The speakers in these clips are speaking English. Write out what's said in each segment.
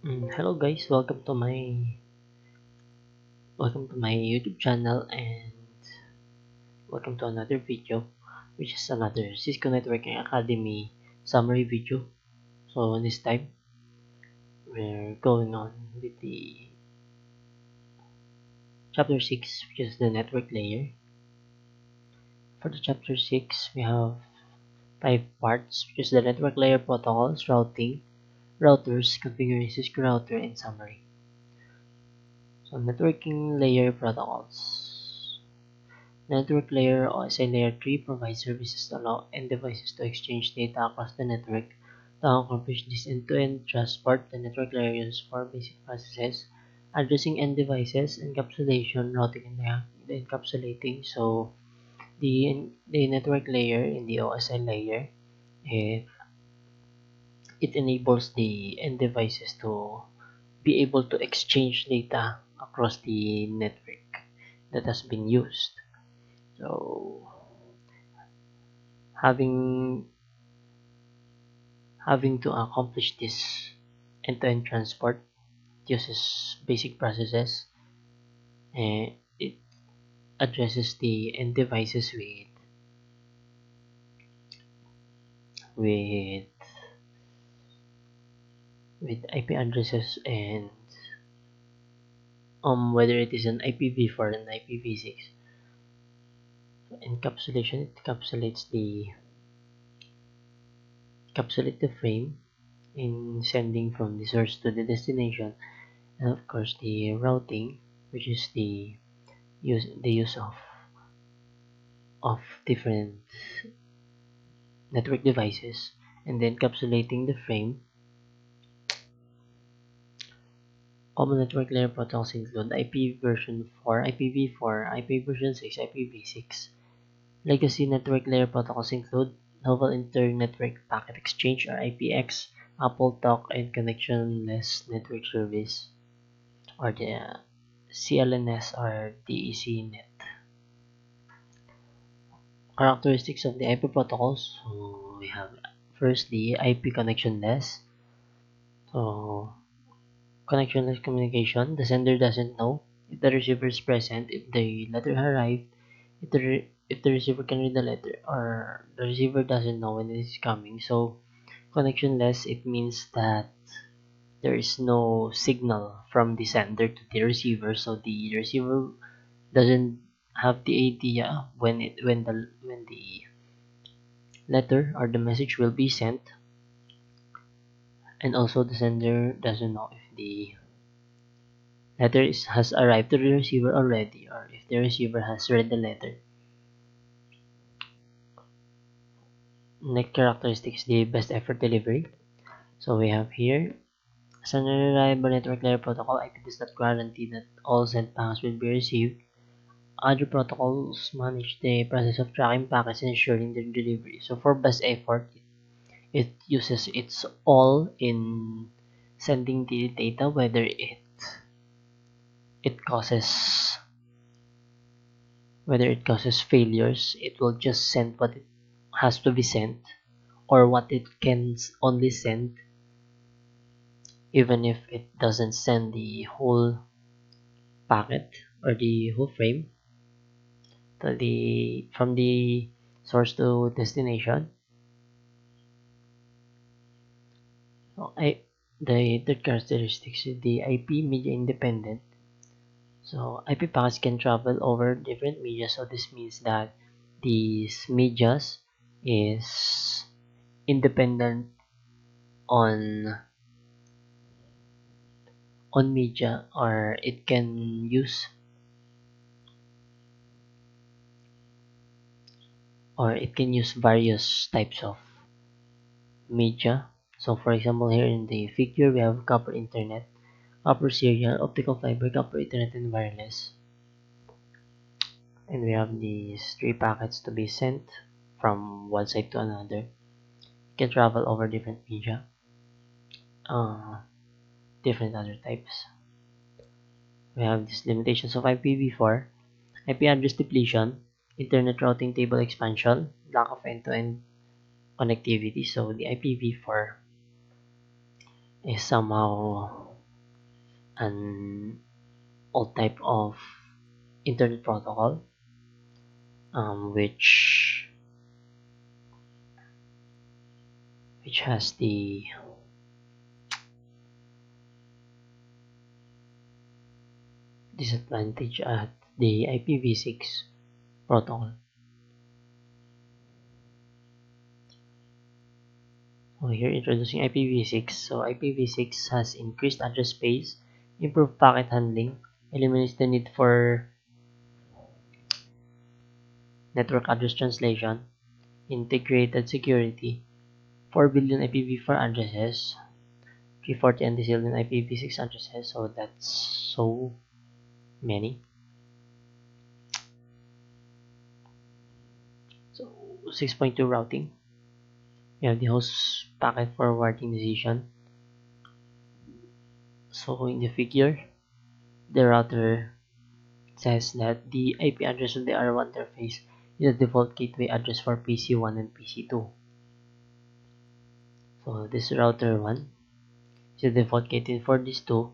Hello guys, welcome to my YouTube channel and welcome to another video, which is another Cisco Networking Academy summary video. So this time we're going on with the chapter 6, which is the network layer. For the chapter 6, we have 5 parts, which is the network layer protocols, routing, routers, configuring Cisco router, and summary. So networking layer protocols. Network layer or OSI layer 3 provides services to allow end devices to exchange data across the network. To accomplish this end-to-end transport, the network layer uses 4 basic processes: addressing end devices, encapsulation, routing, and the encapsulating. So the network layer in the OSI layer, it, it enables the end devices to be able to exchange data across the network that has been used. So having having to accomplish this end-to-end transport uses basic processes, and it addresses the end devices with with IP addresses and whether it is an IPv4 and IPv6. Encapsulation, it encapsulate the frame in sending from the source to the destination, and of course the routing, which is the use of different network devices, and then encapsulating the frame. Common network layer protocols include IP version 4, IPv4, IP version 6, IPv6. Legacy network layer protocols include Novel Inter-Network Packet Exchange or IPX, Apple Talk, and Connectionless Network Service, or the CLNS or DECnet. Characteristics of the IP protocols. So we have first the IP connectionless. So connectionless communication. The sender doesn't know if the receiver is present, if the letter arrived, if the receiver can read the letter, or the receiver doesn't know when it is coming. So connectionless, it means that there is no signal from the sender to the receiver, so the receiver doesn't have the idea when the letter or the message will be sent, and also the sender doesn't know if the has arrived to the receiver already, or if the receiver has read the letter. Next characteristic is the best effort delivery. So we have here, as an unreliable network layer protocol, IP does not guarantee that all sent packets will be received. Other protocols manage the process of tracking packets and ensuring their delivery. So for best effort, it uses its all in sending the data, whether it causes failures. It will just send what it has to be sent, or what it can only send, even if it doesn't send the whole packet or the whole frame to the from the source to destination. So the third characteristic is the IP media independent. So IP packets can travel over different media, so this means that these medias is independent on media, or it can use various types of media. So for example, here in the figure we have copper internet, copper serial, optical fiber, copper ethernet, and wireless. And we have these 3 packets to be sent from one side to another. It can travel over different media, different other types. We have these limitations of IPv4, IP address depletion, internet routing table expansion, lack of end-to-end connectivity. So the IPv4 is somehow and all type of internet protocol, which has the disadvantage at the IPv6 protocol. So here introducing IPv6. So IPv6 has increased address space, improved packet handling, eliminates the need for network address translation, integrated security, 4 billion IPv4 addresses, 340 undecillion IPv6 addresses, so that's so many. So 6.2 routing. We have the host packet forwarding decision. So in the figure, the router says that the IP address of the R1 interface is the default gateway address for PC1 and PC2. So this router 1 is the default gateway for these two,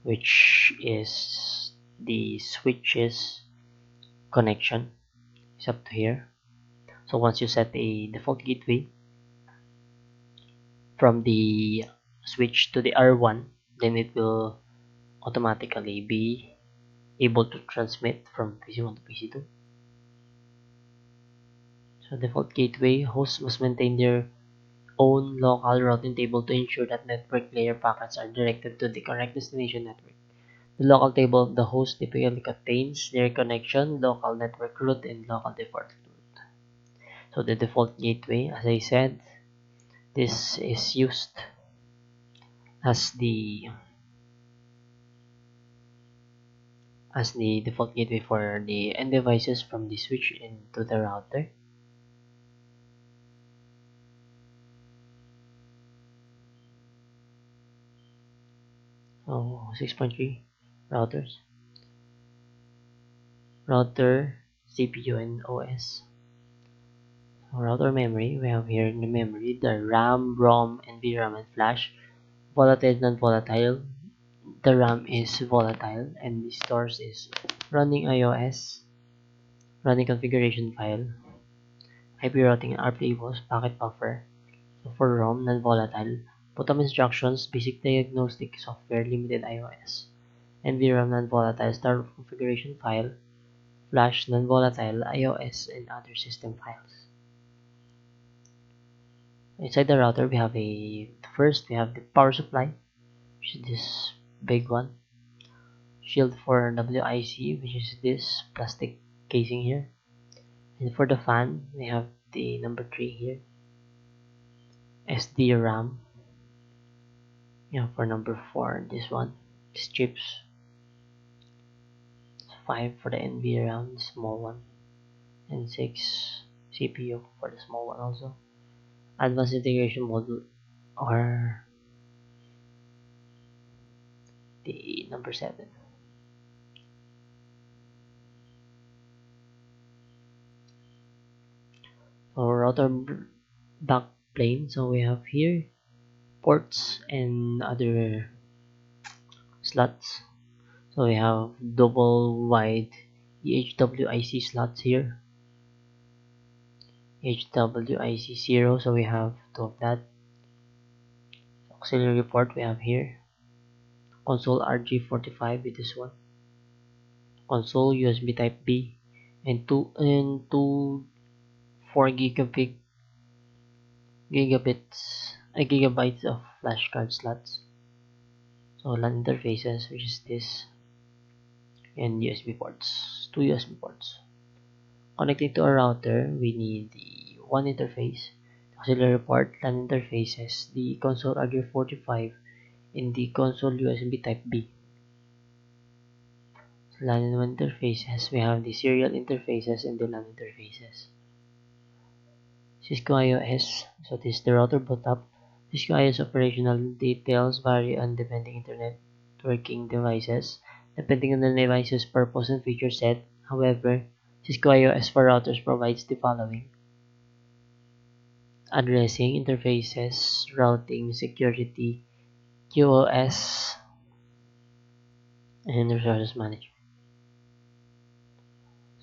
which is the switches connection is up to here. So once you set a default gateway from the switch to the R1, then it will automatically be able to transmit from PC1 to PC2. So default gateway hosts must maintain their own local routing table to ensure that network layer packets are directed to the correct destination network. The local table of the host typically contains their connection, local network route, and local default route. So the default gateway, as I said, this is used as the default gateway for the end devices from the switch into the router. So 6.3 routers, router, CPU, and OS. So router memory, we have here in the memory the RAM, ROM, and VRAM and flash. Volatile, non-volatile. The RAM is volatile and the stores is running iOS, running configuration file, IP routing, and RPA packet buffer. So for ROM, non-volatile, bottom instructions, basic diagnostic software, limited iOS. NVRAM, non-volatile, start configuration file, flash, non-volatile, iOS, and other system files. Inside the router, we have first we have the power supply, which is this big one. Shield for WIC, which is this plastic casing here. And for the fan, we have the number 3 here. SD RAM. Yeah, for number 4, this one. These chips. 5 for the NVRAM, the small one. And 6 CPU for the small one also. Advanced integration module, or the number 7. So router backplane, so we have here ports and other slots. So we have double wide HWIC slots here, HWIC 0, so we have 2 of that. Auxiliary port we have here, console RG45 with this one, console USB type B, and two 4 gigabytes of flash card slots. So LAN interfaces, which is this, and USB ports, 2 USB ports. Connecting to a router, we need the one interface, auxiliary port, LAN interfaces, the console RG45, and the console USB type B. So LAN and WAN interfaces, we have the serial interfaces and the LAN interfaces. Cisco IOS, so this is the router bootup. Cisco IOS operational details vary on depending internet working devices, depending on the device's purpose and feature set. However, Cisco IOS for routers provides the following: addressing, interfaces, routing, security, QoS, and resources management.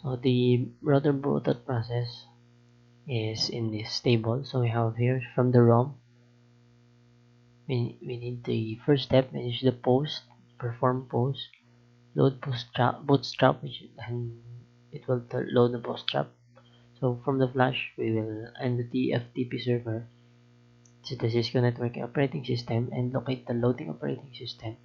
So the router boot out process is in this table. So we have here from the ROM, we need the first step, manage the post, perform post, load bootstrap, and it will load the bootstrap. So from the flash, we will end the FTP server to the Cisco network operating system and locate the loading operating system.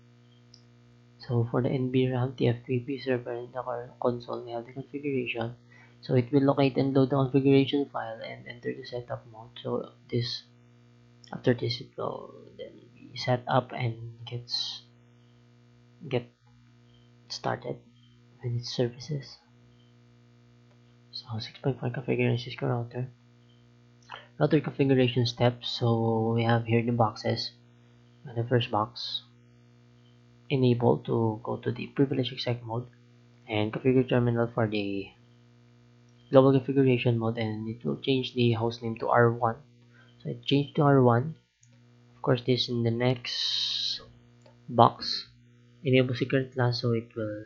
So for the NB RAM TFTP server in the console, we have the configuration. So it will locate and load the configuration file and enter the setup mode. So this after this it will then be set up and get started with its services. So 6.5 configuration Cisco router configuration steps. So we have here the boxes. The first box, enable to go to the privilege exec mode and configure terminal for the global configuration mode, and it will change the host name to R1. So it changed to R1. Of course, this in the next box, enable secret class, so it will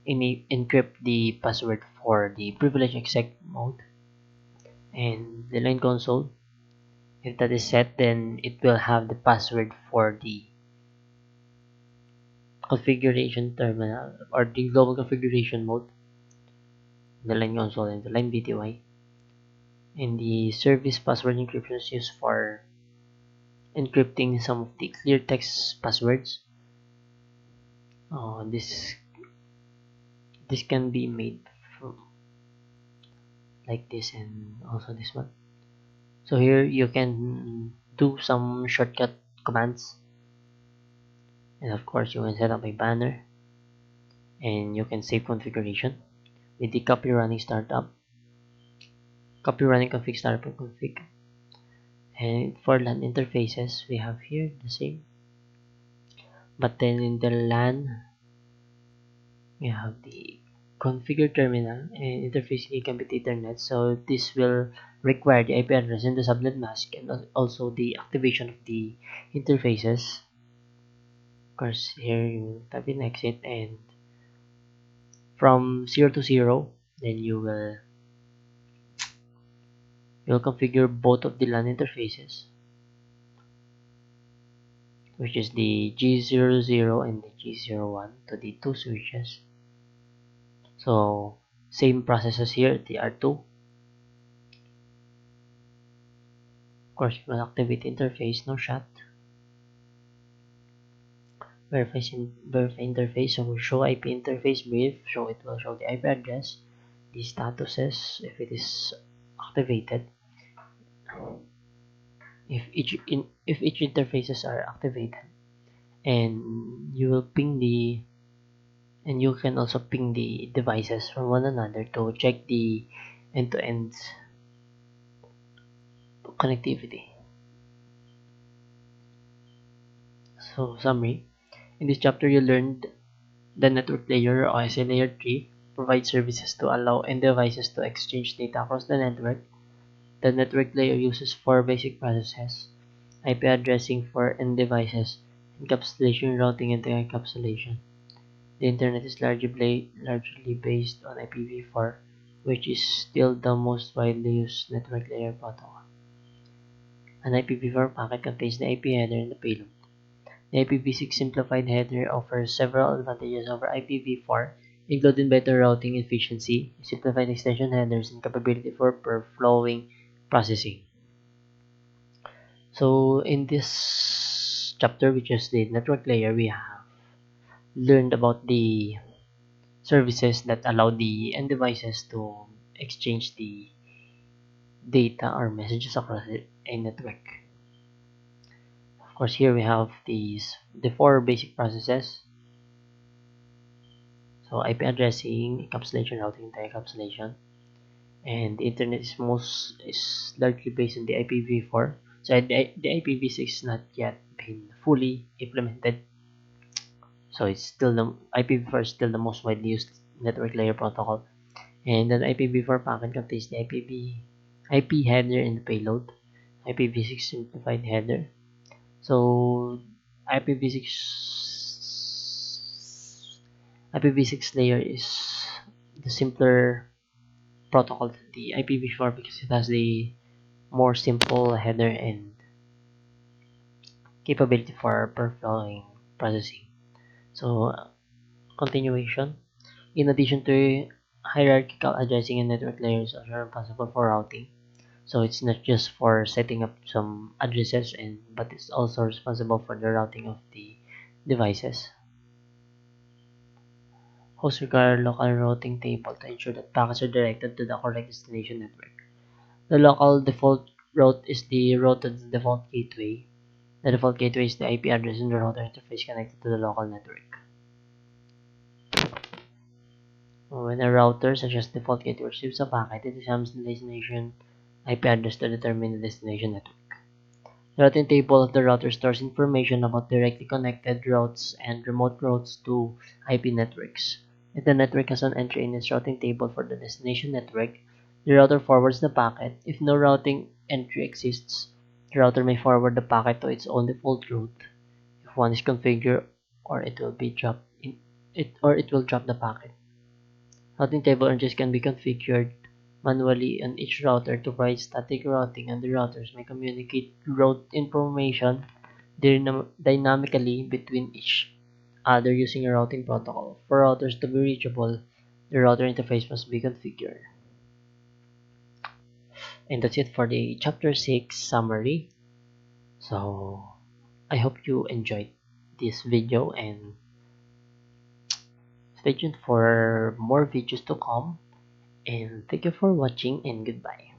encrypt the password for the privilege exec mode. And the line console, if that is set, then it will have the password for the configuration terminal or the global configuration mode, the line console and the line BTY. And the service password encryption is used for encrypting some of the clear text passwords. This can be made from like this and also this one. So here you can do some shortcut commands, and of course you can set up a banner and you can save configuration with the copy running config startup config. And for LAN interfaces, we have here the same, but then in the LAN we have the configure terminal and interface gigabit ethernet. So this will require the IP address and the subnet mask and also the activation of the interfaces. Of course, here you type in exit, and from 0 to 0, then you'll configure both of the LAN interfaces, which is the G00 and the G01 to the two switches. So same process as here, the R2. Of course, you will activate interface, no shut. Verify interface, so show IP interface brief, so it will show the IP address, the statuses if it is activated. If each interfaces are activated, and you will ping the and you can also ping the devices from one another to check the end-to-end connectivity. So summary, in this chapter you learned the network layer or OSI layer 3 provides services to allow end devices to exchange data across the network. The network layer uses four basic processes: IP addressing for end devices, encapsulation, routing, and encapsulation. The internet is largely based on IPv4, which is still the most widely used network layer protocol. An IPv4 packet contains the IP header and the payload. The IPv6 simplified header offers several advantages over IPv4, including better routing efficiency, simplified extension headers, and capability for per-flowing processing. So in this chapter, which is the network layer, we have learned about the services that allow the end devices to exchange the data or messages across a network. Of course, here we have the four basic processes. So IP addressing, encapsulation, routing, encapsulation, and the internet is largely based on the IPv4. So the IPv6 is not yet been fully implemented. So it's still the IPv4 is still the most widely used network layer protocol. And the IPv4 packet contains the IP header and the payload. IPv6 simplified header. So IPv6 IPv6 layer is the simpler protocol than the IPv4 because it has the more simple header and capability for performing processing. So, continuation. In addition to hierarchical addressing and network layers are possible for routing. So it's not just for setting up some addresses but it's also responsible for the routing of the devices. Hosts require local routing table to ensure that packets are directed to the correct destination network. The local default route is the route to the default gateway. The default gateway is the IP address in the router interface connected to the local network. When a router such as default gateway receives a packet, it examines the destination IP address to determine the destination network. The routing table of the router stores information about directly connected routes and remote routes to IP networks. If the network has an entry in its routing table for the destination network, the router forwards the packet. If no routing entry exists, the router may forward the packet to its own default route. If one is configured, or it will drop the packet. Routing table entries can be configured manually on each router to provide static routing, and the routers may communicate route information dynamically between each other using a routing protocol. For routers to be reachable, the router interface must be configured. And that's it for the chapter 6 summary. So I hope you enjoyed this video and stay tuned for more videos to come. And thank you for watching and goodbye.